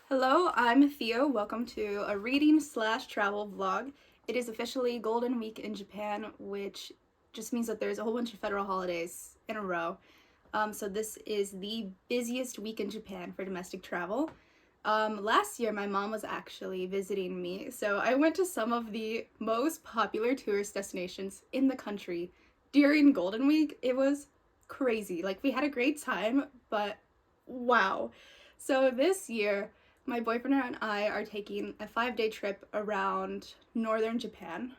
Hello, I'm Theo. Welcome to a reading slash travel vlog. It is officially Golden Week in Japan, which just means that there's a whole bunch of federal holidays in a row. So this is the busiest week in Japan for domestic travel. Last year, my mom was actually visiting me, so I went to some of the most popular tourist destinations in the country during Golden Week. It was crazy. Like, we had a great time, but wow. So this year, my boyfriend and I are taking a 5-day trip around northern Japan,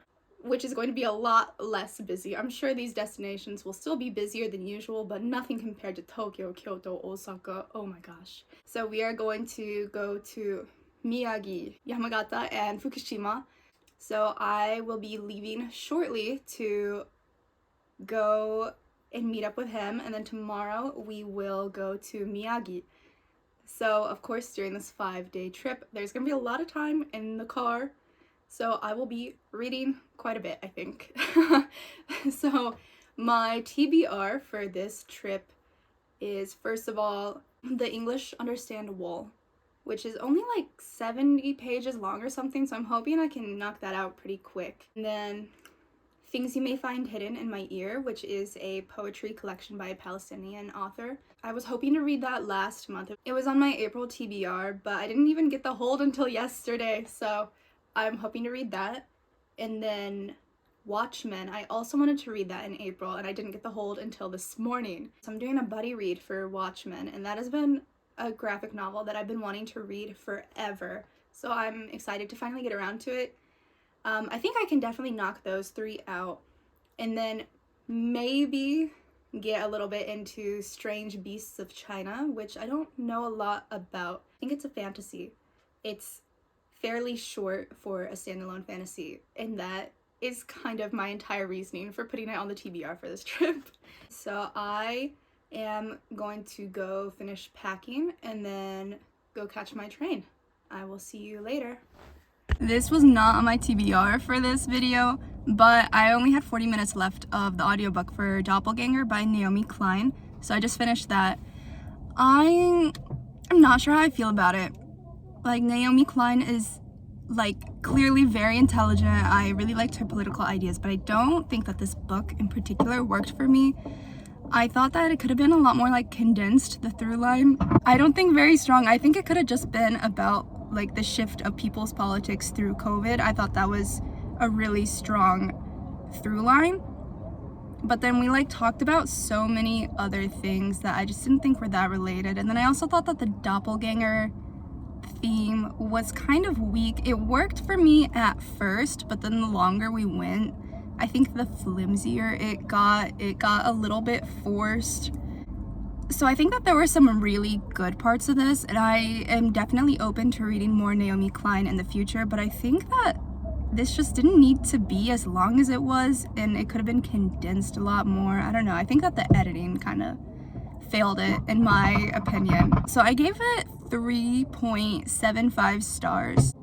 which is going to be a lot less busy. I'm sure these destinations will still be busier than usual, but nothing compared to Tokyo, Kyoto, Osaka. Oh my gosh. So we are going to go to Miyagi, Yamagata, and Fukushima. So I will be leaving shortly to go and meet up with him, and then tomorrow we will go to Miyagi. So, of course, during this 5-day trip, there's going to be a lot of time in the car, so I will be reading quite a bit, I think. So, my TBR for this trip is, first of all, the English Understandable, which is only like 70 pages long or something, so I'm hoping I can knock that out pretty quick. And then Things You May Find Hidden in My Ear, which is a poetry collection by a Palestinian author. I was hoping to read that last month. It was on my April TBR, but I didn't even get the hold until yesterday, so I'm hoping to read that. And then Watchmen, I also wanted to read that in April, and I didn't get the hold until this morning. So I'm doing a buddy read for Watchmen, and that has been a graphic novel that I've been wanting to read forever. So I'm excited to finally get around to it. I think I can definitely knock those 3 out, and then maybe get a little bit into Strange Beasts of China, which I don't know a lot about. I think it's a fantasy. It's fairly short for a standalone fantasy, and that is kind of my entire reasoning for putting it on the TBR for this trip. So I am going to go finish packing and then go catch my train. I will see you later. This was not on my TBR for this video, but I only had 40 minutes left of the audiobook for Doppelganger by Naomi Klein, so I just finished that. I'm not sure how I feel about it. Like, Naomi Klein is, like, clearly very intelligent. I really liked her political ideas, but I don't think that this book in particular worked for me. I thought that it could have been a lot more, like, condensed, the through line. I don't think very strong. I think it could have just been about like the shift of people's politics through COVID. I thought that was a really strong through line. But then we like talked about so many other things that I just didn't think were that related. And then I also thought that the doppelganger theme was kind of weak. It worked for me at first, but then the longer we went, I think the flimsier it got a little bit forced. So I think that there were some really good parts of this, and I am definitely open to reading more Naomi Klein in the future, but I think that this just didn't need to be as long as it was, and it could have been condensed a lot more. I don't know. I think that the editing kind of failed it, in my opinion. So I gave it 3.75 stars,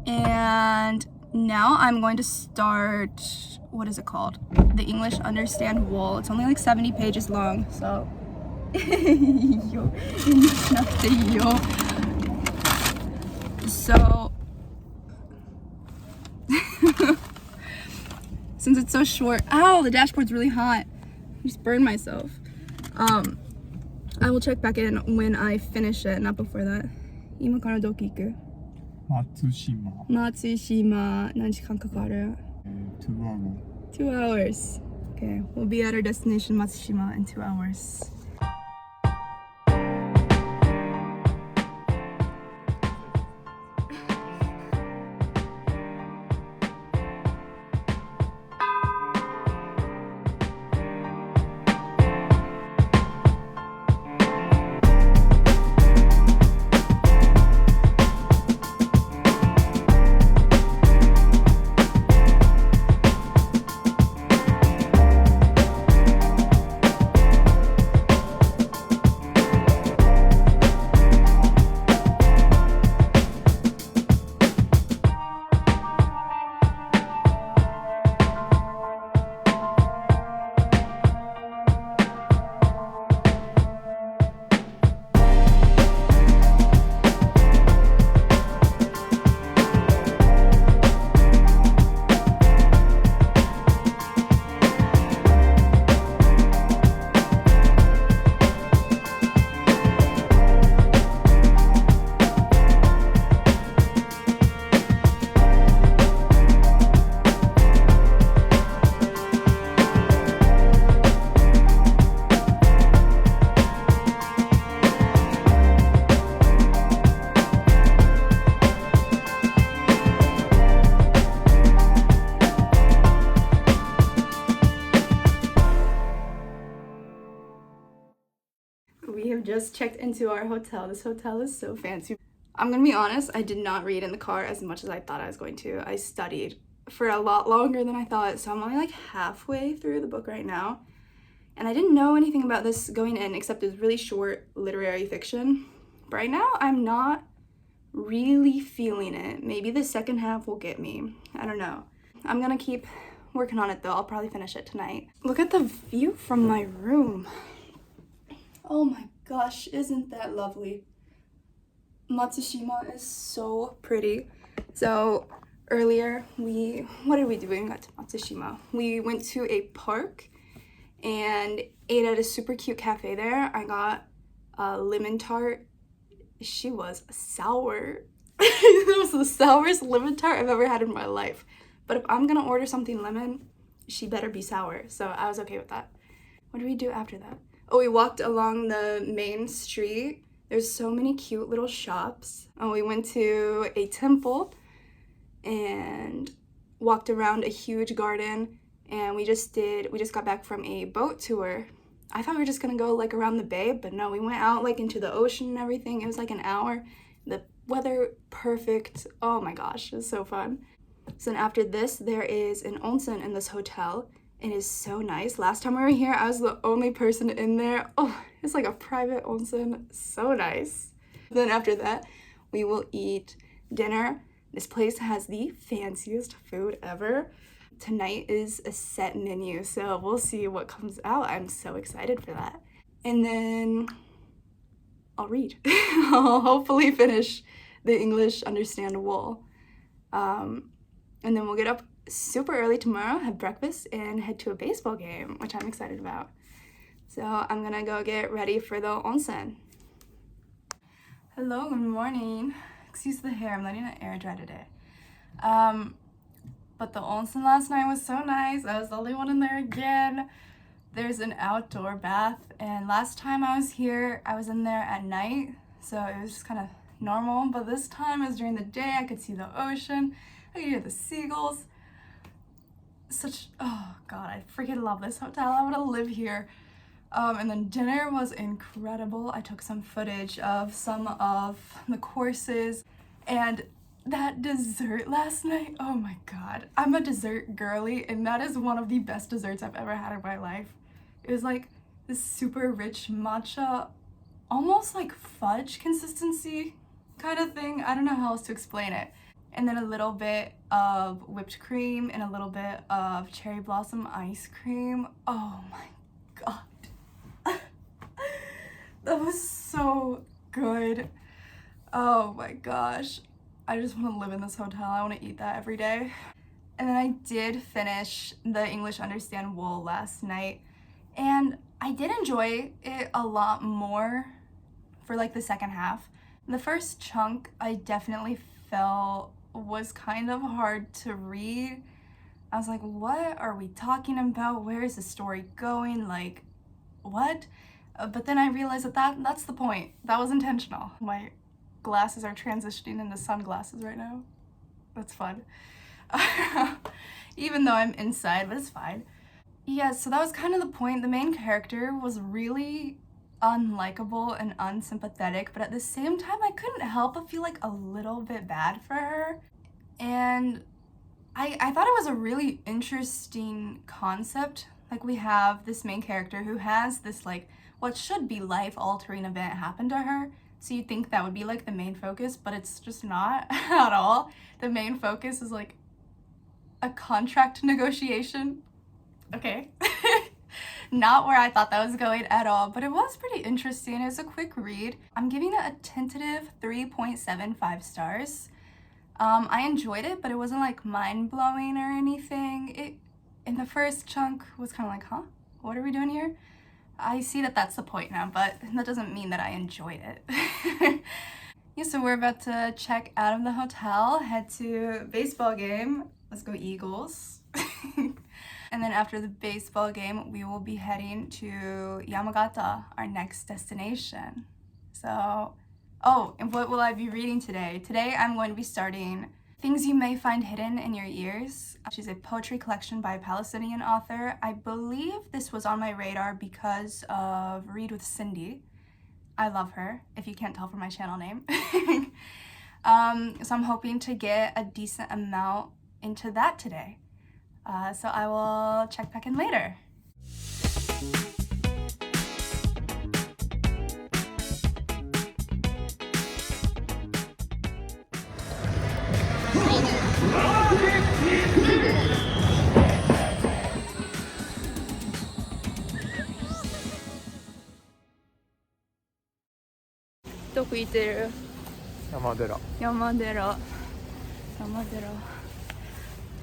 and now I'm going to start, what is it called? The English Understandable. It's only like 70 pages long, so So since it's so short, ow, the dashboard's really hot. I just burned myself. I will check back in when I finish it, not before that. 今からどこ行く? matsushima. Matsushima. 何時間かかる? 2 hours. 2 hours. Okay, we'll be at our destination Matsushima in 2 hours. just checked into our hotel. This hotel is so fancy. I'm gonna be honest, I did not read in the car as much as I thought I was going to. I studied for a lot longer than I thought, so I'm only like halfway through the book right now. And I didn't know anything about this going in except it's really short literary fiction. But right now, I'm not really feeling it. Maybe the second half will get me. I don't know. I'm gonna keep working on it though. I'll probably finish it tonight. Look at the view from my room. Oh my gosh, isn't that lovely? Matsushima is so pretty. So earlier what did we do when we got to Matsushima? We went to a park and ate at a super cute cafe there. I got a lemon tart. She was sour. That was the sourest lemon tart I've ever had in my life. But if I'm gonna order something lemon, she better be sour. So I was okay with that. What did we do after that? Oh, we walked along the main street. There's so many cute little shops. Oh, we went to a temple and walked around a huge garden, and we just got back from a boat tour. I thought we were just gonna go like around the bay, but no, we went out like into the ocean and everything. It was like an hour. The weather perfect. Oh my gosh, it was so fun. So then after this, there is an onsen in this hotel. It is so nice. Last time we were here, I was the only person in there. Oh, it's like a private onsen. So nice. Then after that, we will eat dinner. This place has the fanciest food ever. Tonight is a set menu, so we'll see what comes out. I'm so excited for that. And then I'll read. I'll hopefully finish the English Understandable. And then we'll get up super early tomorrow, have breakfast, and head to a baseball game, which I'm excited about. So I'm gonna go get ready for the onsen. Hello, good morning. Excuse the hair, I'm letting it air dry today. But the onsen last night was so nice. I was the only one in there again. There's an outdoor bath, and last time I was here, I was in there at night, so it was just kind of normal. But this time it was during the day. I could see the ocean, I could hear the seagulls. Oh god, I freaking love this hotel. I want to live here. And then dinner was incredible. I took some footage of some of the courses, and that dessert last night, oh my god. I'm a dessert girly, and that is one of the best desserts I've ever had in my life. It was like this super rich matcha, almost like fudge consistency kind of thing. I don't know how else to explain it. And then a little bit of whipped cream and a little bit of cherry blossom ice cream. Oh my god. That was so good. Oh my gosh. I just want to live in this hotel. I want to eat that every day. And then I did finish the English Understandable last night, and I did enjoy it a lot more for like the second half. The first chunk I definitely felt was kind of hard to read. I was like, what are we talking about? Where is the story going? Like, what? But then I realized that's the point. That was intentional. My glasses are transitioning into sunglasses right now. That's fun. Even though I'm inside, but it's fine. Yeah, so that was kind of the point. The main character was really unlikable and unsympathetic, but at the same time, I couldn't help but feel like a little bit bad for her. And I thought it was a really interesting concept. Like, we have this main character who has this, like, what should be life-altering event happen to her. So you'd think that would be, like, the main focus, but it's just not at all. The main focus is, like, a contract negotiation. Okay. Not where I thought that was going at all, but it was pretty interesting. It was a quick read. I'm giving it a tentative 3.75 stars. I enjoyed it, but it wasn't like mind-blowing or anything. It, in the first chunk, was kind of like, huh? What are we doing here? I see that that's the point now, but that doesn't mean that I enjoyed it. Yeah, so we're about to check out of the hotel, head to baseball game. Let's go Eagles. And then after the baseball game, we will be heading to Yamagata, our next destination. So, oh, and what will I be reading today? Today I'm going to be starting Things You May Find Hidden in Your Ears, which is a poetry collection by a Palestinian author. I believe this was on my radar because of Read with Cindy. I love her, if you can't tell from my channel name. So I'm hoping to get a decent amount into that today. So I will check back in later. Yamadera. Yamadera.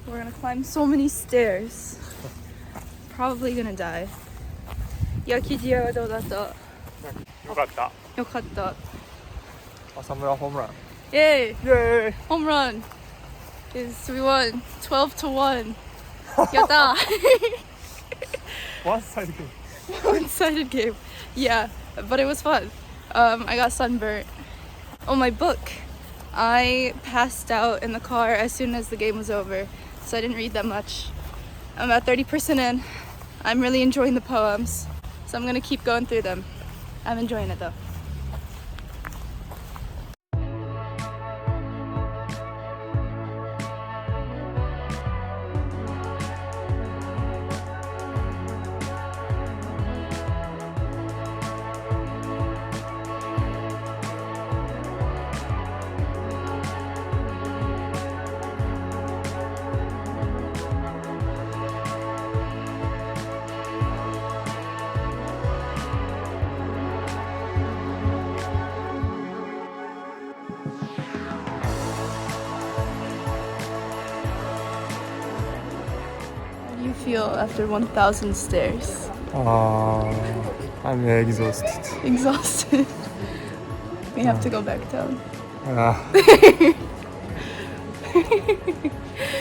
We're gonna climb so many stairs. Probably gonna die. 焼き地はどうだった？よかった。よかった。浅村ホームラン。Yay! Yay! Home run! We won 12 to 1. Yatta! One-sided game. One-sided game. Yeah, but it was fun. I got sunburnt. Oh, my book. I passed out in the car as soon as the game was over, so I didn't read that much. I'm at 30% in. I'm really enjoying the poems, so I'm gonna keep going through them. I'm enjoying it though. How do you feel after 1,000 stairs? I'm exhausted. Exhausted. We have to go back down.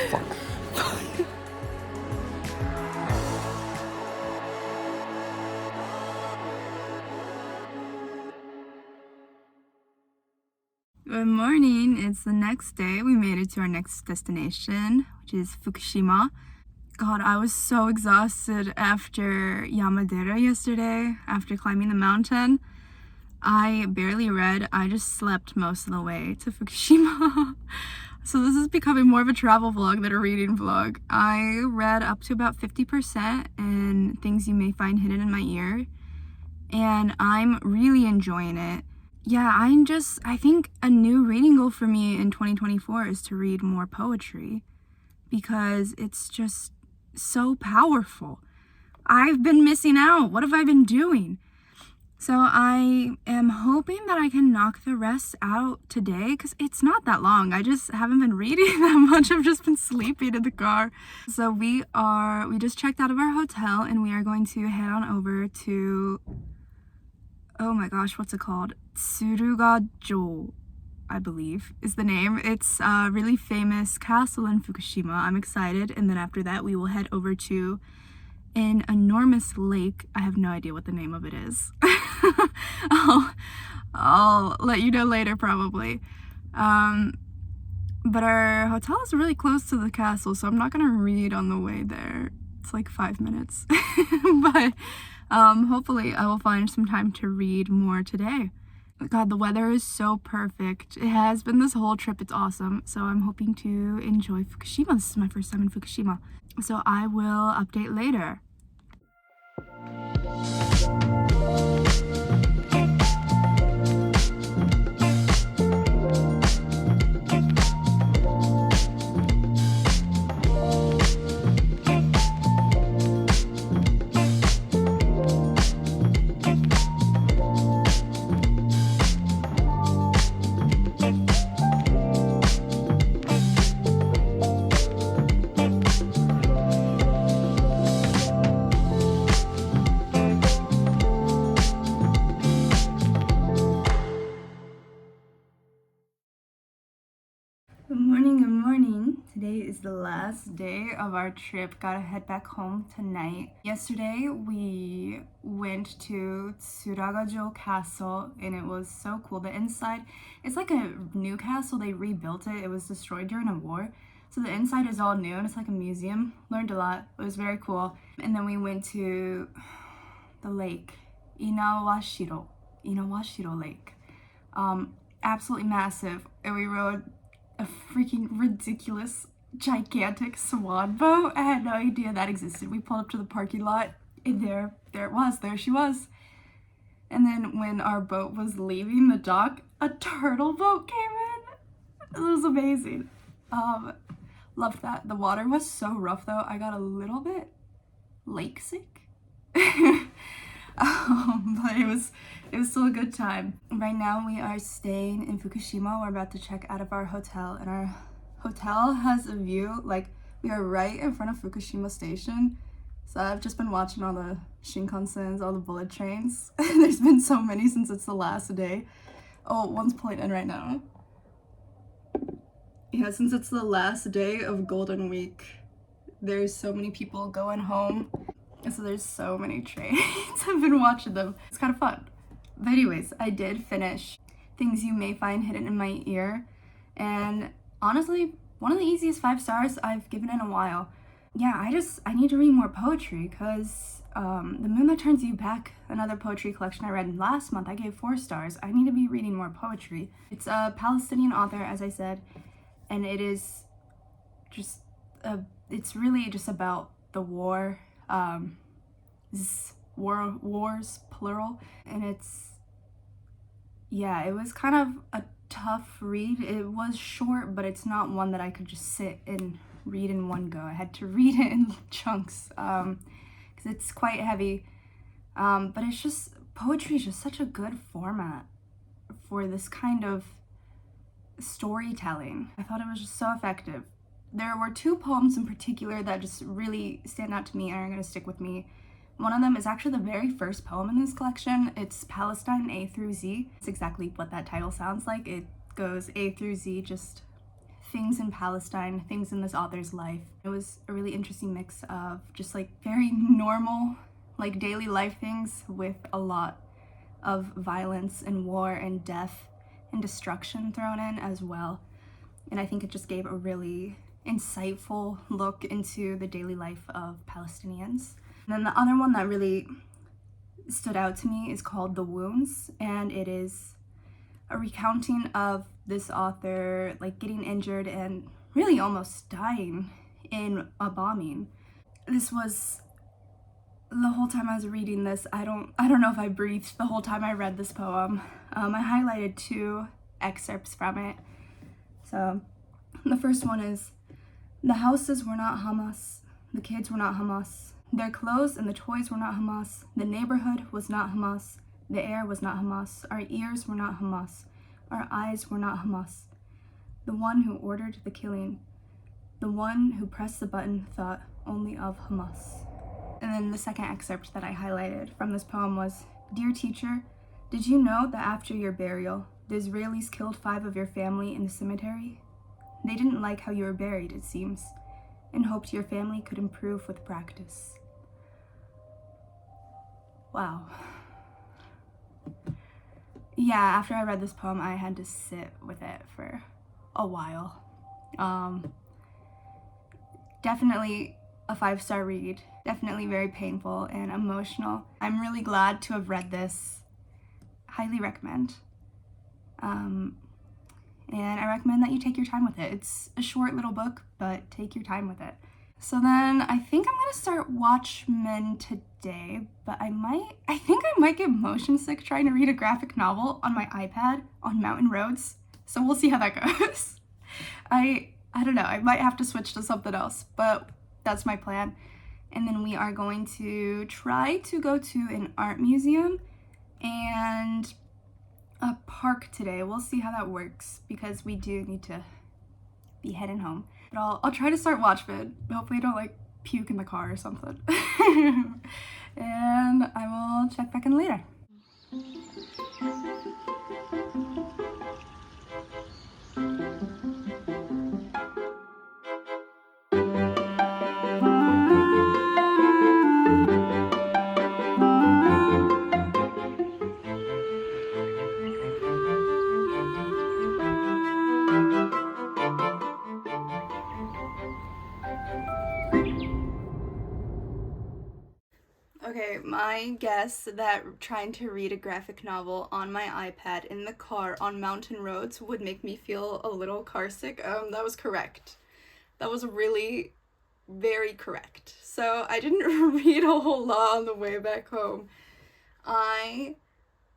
Fuck. Good morning. It's the next day. We made it to our next destination, which is Fukushima. God, I was so exhausted after Yamadera yesterday, after climbing the mountain. I barely read. I just slept most of the way to Fukushima. So this is becoming more of a travel vlog than a reading vlog. I read up to about 50% in things you may find hidden in my ear, and I'm really enjoying it. Yeah, I think a new reading goal for me in 2024 is to read more poetry, because it's just so powerful. I've been missing out. What have I been doing? So I am hoping that I can knock the rest out today, because it's not that long. I just haven't been reading that much. I've just been sleeping in the car. So we just checked out of our hotel, and we are going to head on over to, oh my gosh, what's it called? Tsurugajo, I believe, is the name. It's a really famous castle in Fukushima. I'm excited. And then after that, we will head over to an enormous lake. I have no idea what the name of it is. I'll let you know later, probably. But our hotel is really close to the castle, so I'm not gonna read on the way there. It's like 5 minutes. But hopefully I will find some time to read more today. God, the weather is so perfect. It has been this whole trip. It's awesome. So I'm hoping to enjoy Fukushima. This is my first time in Fukushima. So I will update later. Good morning, good morning. Today is the last day of our trip. Gotta head back home tonight. Yesterday we went to Tsurugajo Castle, and it was so cool. The inside, it's like a new castle. They rebuilt it. It was destroyed during a war. So the inside is all new, and it's like a museum. Learned a lot. It was very cool. And then we went to the lake, Inawashiro. Inawashiro Lake. Absolutely massive. And we rode a freaking ridiculous, gigantic swan boat. I had no idea that existed. We pulled up to the parking lot, and there she was. And then when our boat was leaving the dock, a turtle boat came in. It was amazing. Loved that. The water was so rough though. I got a little bit lake sick. But it was still a good time. Right now we are staying in Fukushima. We're about to check out of our hotel, and our hotel has a view, like we are right in front of Fukushima station. So I've just been watching all the Shinkansens, all the bullet trains. There's been so many since it's the last day. Oh, one's pulling in right now. Yeah, since it's the last day of Golden Week, there's so many people going home. So there's so many trains. I've been watching them. It's kind of fun. But anyways, I did finish Things You May Find Hidden in My Ear. And honestly, one of the easiest 5 stars I've given in a while. Yeah, I need to read more poetry because The Moon That Turns You Back, another poetry collection I read last month, I gave 4 stars. I need to be reading more poetry. It's a Palestinian author, as I said, and it is just, it's really just about the war, wars, plural, and it's, yeah, it was kind of a tough read. It was short, but it's not one that I could just sit and read in one go. I had to read it in chunks because it's quite heavy, but it's just, poetry is just such a good format for this kind of storytelling. I thought it was just so effective. There were 2 poems in particular that just really stand out to me and are going to stick with me. One of them is actually the very first poem in this collection. It's Palestine A through Z. It's exactly what that title sounds like. It goes A through Z, just things in Palestine, things in this author's life. It was a really interesting mix of just like very normal, like daily life things with a lot of violence and war and death and destruction thrown in as well. And I think it just gave a really insightful look into the daily life of Palestinians. And then the other one that really stood out to me is called The Wounds, and it is a recounting of this author like getting injured and really almost dying in a bombing. This was, the whole time I was reading this, I don't know if I breathed the whole time I read this poem. I highlighted 2 excerpts from it. So the first one is, the houses were not Hamas, the kids were not Hamas, their clothes and the toys were not Hamas, the neighborhood was not Hamas, the air was not Hamas, our ears were not Hamas, our eyes were not Hamas. The one who ordered the killing, the one who pressed the button thought only of Hamas. And then the second excerpt that I highlighted from this poem was, Dear teacher, did you know that after your burial, the Israelis killed 5 of your family in the cemetery? They didn't like how you were buried, it seems, and hoped your family could improve with practice. Wow. Yeah, after I read this poem, I had to sit with it for a while. Definitely a 5-star read. Definitely very painful and emotional. I'm really glad to have read this. Highly recommend. And I recommend that you take your time with it. It's a short little book, but take your time with it. So then I think I'm gonna start Watchmen today, but I think I might get motion sick trying to read a graphic novel on my iPad on mountain roads. So we'll see how that goes. I don't know, I might have to switch to something else, but that's my plan. And then we are going to try to go to an art museum and a park today. We'll see how that works because we do need to be heading home. But I'll try to start Watchmen. Hopefully I don't like puke in the car or something. And I will check back in later. Okay, Okay, my guess that trying to read a graphic novel on my iPad in the car on mountain roads would make me feel a little carsick, that was correct. That was really very correct. So I didn't read a whole lot on the way back home. I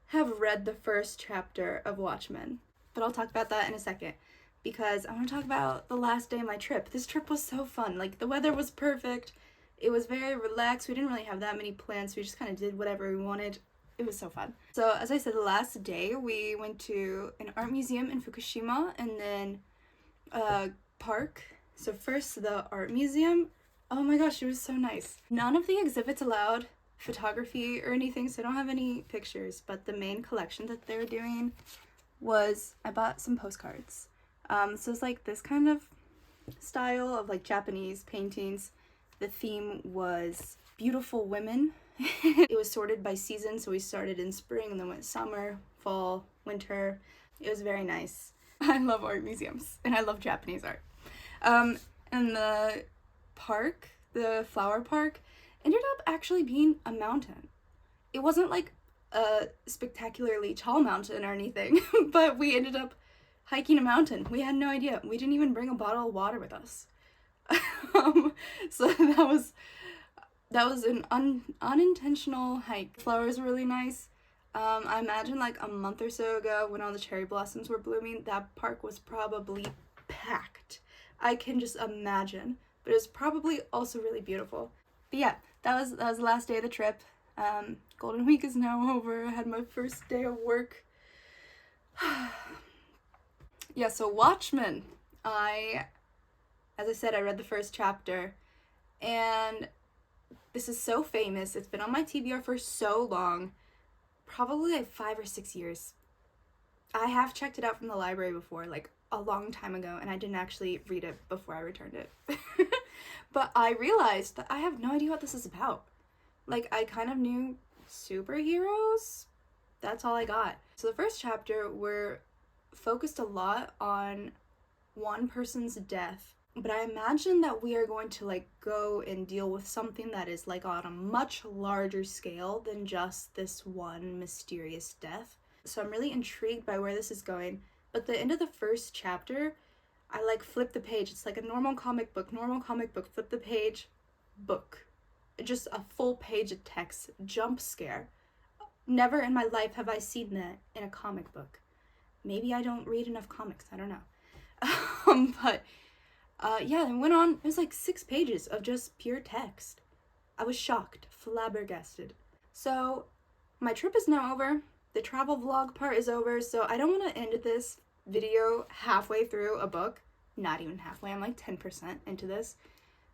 have read the first chapter of Watchmen, but I'll talk about that in a second because I want to talk about the last day of my trip. This trip was so fun. Like, the weather was perfect. It was very relaxed. We didn't really have that many plans. We just kind of did whatever we wanted. It was so fun. So, as I said, the last day we went to an art museum in Fukushima and then a park. So first the art museum. Oh my gosh, it was so nice. None of the exhibits allowed photography or anything, so I don't have any pictures, but the main collection that they were doing was, I bought some postcards. So it's like this kind of style of like Japanese paintings. The theme was beautiful women. It was sorted by season, so we started in spring and then went summer, fall, winter. It was very nice. I love art museums and I love Japanese art. And the park, the flower park, ended up actually being a mountain. It wasn't like a spectacularly tall mountain or anything, but we ended up hiking a mountain. We had no idea. We didn't even bring a bottle of water with us. So that was an unintentional hike. Flowers were really nice. I imagine like a month or so ago when all the cherry blossoms were blooming, that park was probably packed. I can just imagine, but it was probably also really beautiful. But yeah, that was the last day of the trip. Golden Week is now over. I had my first day of work. Yeah, so Watchmen. As I said, I read the first chapter, and this is so famous. It's been on my TBR for so long, probably like 5 or 6 years. I have checked it out from the library before, like a long time ago, and I didn't actually read it before I returned it. But I realized that I have no idea what this is about. Like, I kind of knew superheroes. That's all I got. So the first chapter, we're focused a lot on one person's death, but I imagine that we are going to like go and deal with something that is like on a much larger scale than just this one mysterious death. So I'm really intrigued by where this is going. But the end of the first chapter, I like flip the page. It's like a normal comic book, flip the page, book. Just a full page of text, jump scare. Never in my life have I seen that in a comic book. Maybe I don't read enough comics, I don't know. But yeah, it went on, it was like 6 pages of just pure text. I was shocked, flabbergasted. So my trip is now over. The travel vlog part is over, so I don't want to end this video halfway through a book. Not even halfway, I'm like 10% into this.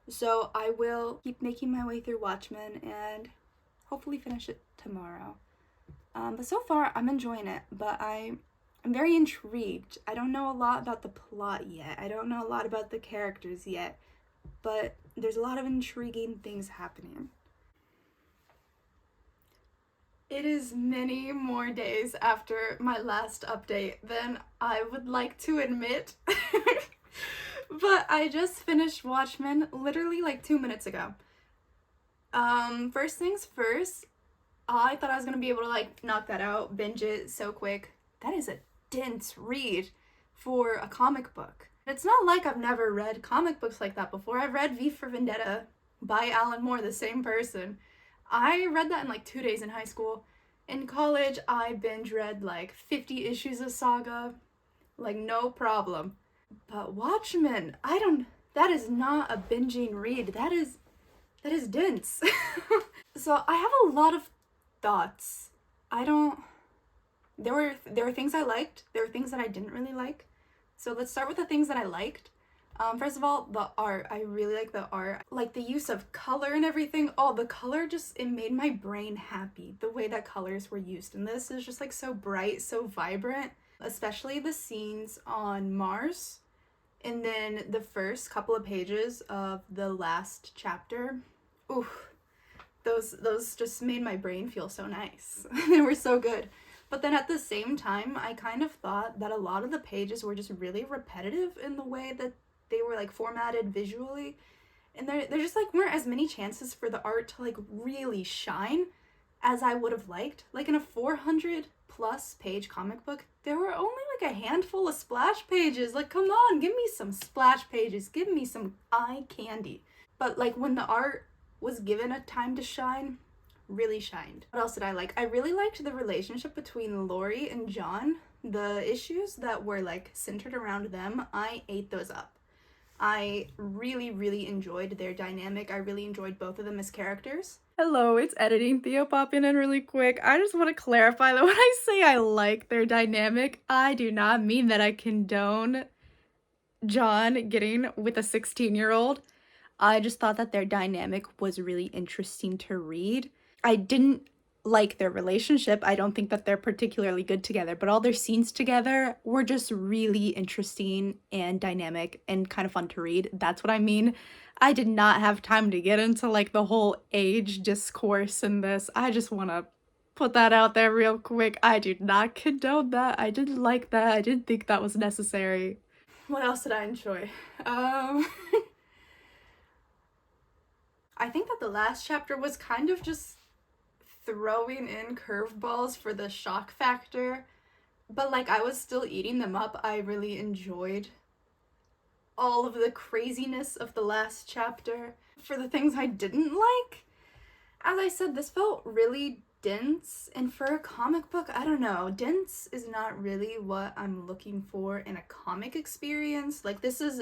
So I will keep making my way through Watchmen and hopefully finish it tomorrow. But so far, I'm enjoying it, but I'm very intrigued. I don't know a lot about the plot yet. I don't know a lot about the characters yet, but there's a lot of intriguing things happening. It is many more days after my last update than I would like to admit. But I just finished Watchmen literally like 2 minutes ago. First things first, I thought I was gonna be able to like knock that out, binge it so quick. That is a dense read for a comic book. It's not like I've never read comic books like that before. I've read V for Vendetta by Alan Moore, the same person. I read that in like 2 days in high school. In college, I binge read like 50 issues of Saga, like no problem. But Watchmen, that is not a binging read. That is dense. So I have a lot of thoughts. There were things I liked. There were things that I didn't really like. So let's start with the things that I liked. First of all, the art. I really like the art. Like the use of color and everything. Oh, the color it made my brain happy. The way that colors were used in this is just like so bright, so vibrant. Especially the scenes on Mars. And then the first couple of pages of the last chapter. Ooh, those just made my brain feel so nice. They were so good. But then at the same time, I kind of thought that a lot of the pages were just really repetitive in the way that they were like formatted visually. And there just like weren't as many chances for the art to like really shine as I would have liked. Like in a 400 plus page comic book, there were only like a handful of splash pages. Like, come on, give me some splash pages, give me some eye candy. But like when the art was given a time to shine, really shined. What else did I like? I really liked the relationship between Lori and John. The issues that were like centered around them, I ate those up. I really, really enjoyed their dynamic. I really enjoyed both of them as characters. Hello, it's editing. Theo popping in really quick. I just want to clarify that when I say I like their dynamic, I do not mean that I condone John getting with a 16-year-old. I just thought that their dynamic was really interesting to read. I didn't like their relationship. I don't think that they're particularly good together, but all their scenes together were just really interesting and dynamic and kind of fun to read. That's what I mean. I did not have time to get into like the whole age discourse in this. I just want to put that out there real quick. I do not condone that. I didn't like that. I didn't think that was necessary. What else did I enjoy? I think that the last chapter was kind of just throwing in curveballs for the shock factor, but like I was still eating them up. I really enjoyed all of the craziness of the last chapter. For the things I didn't like, as I said, this felt really dense, and for a comic book, I don't know, dense is not really what I'm looking for in a comic experience. Like this is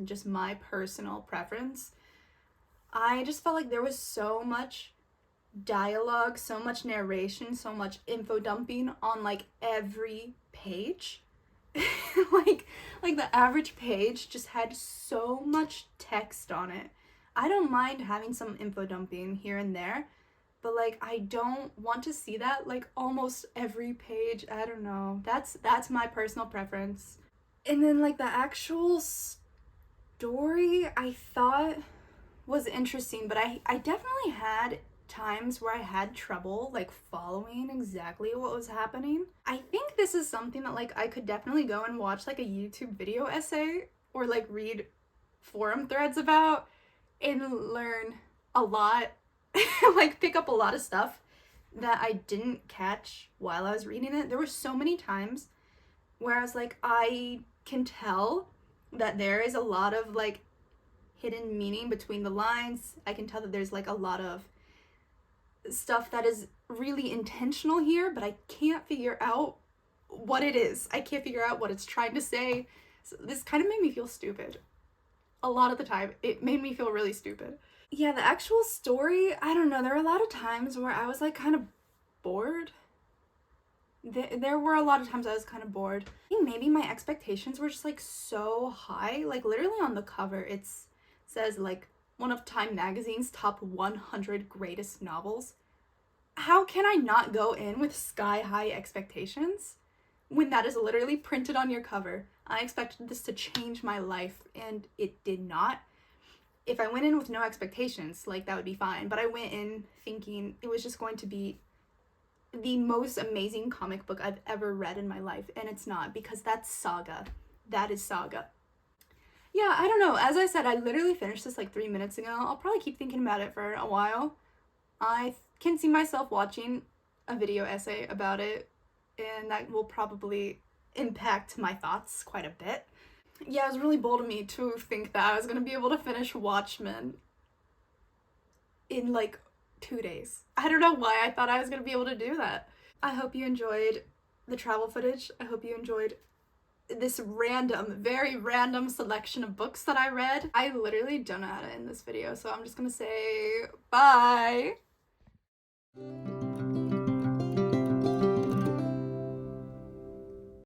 just my personal preference. I just felt like there was so much dialogue, so much narration, so much info dumping on like every page. like the average page just had so much text on it. I don't mind having some info dumping here and there, but like I don't want to see that like almost every page. I don't know. That's my personal preference. And then like the actual story I thought was interesting, but I definitely had times where I had trouble like following exactly what was happening. I think this is something that like I could definitely go and watch like a YouTube video essay or like read forum threads about and learn a lot, like pick up a lot of stuff that I didn't catch while I was reading it. There were so many times where I was like, I can tell that there is a lot of like hidden meaning between the lines. I can tell that there's like a lot of stuff that is really intentional here, but I can't figure out what it is. I can't figure out what it's trying to say. So this kind of made me feel stupid. A lot of the time, it made me feel really stupid. Yeah, the actual story, I don't know, there were a lot of times where I was like kind of bored. There were a lot of times I was kind of bored. I think maybe my expectations were just like so high. Like literally on the cover, it says like one of Time Magazine's top 100 greatest novels. How can I not go in with sky high expectations when that is literally printed on your cover? I expected this to change my life, and it did not. If I went in with no expectations, like that would be fine, but I went in thinking it was just going to be the most amazing comic book I've ever read in my life, and it's not, because that's Saga. That is Saga. Yeah, I don't know. As I said, I literally finished this like 3 minutes ago. I'll probably keep thinking about it for a while. I can see myself watching a video essay about it, and that will probably impact my thoughts quite a bit. Yeah, it was really bold of me to think that I was going to be able to finish Watchmen in like 2 days. I don't know why I thought I was going to be able to do that. I hope you enjoyed the travel footage. I hope you enjoyed this very random selection of books that I read. I literally don't know how to end this video, so I'm just gonna say bye.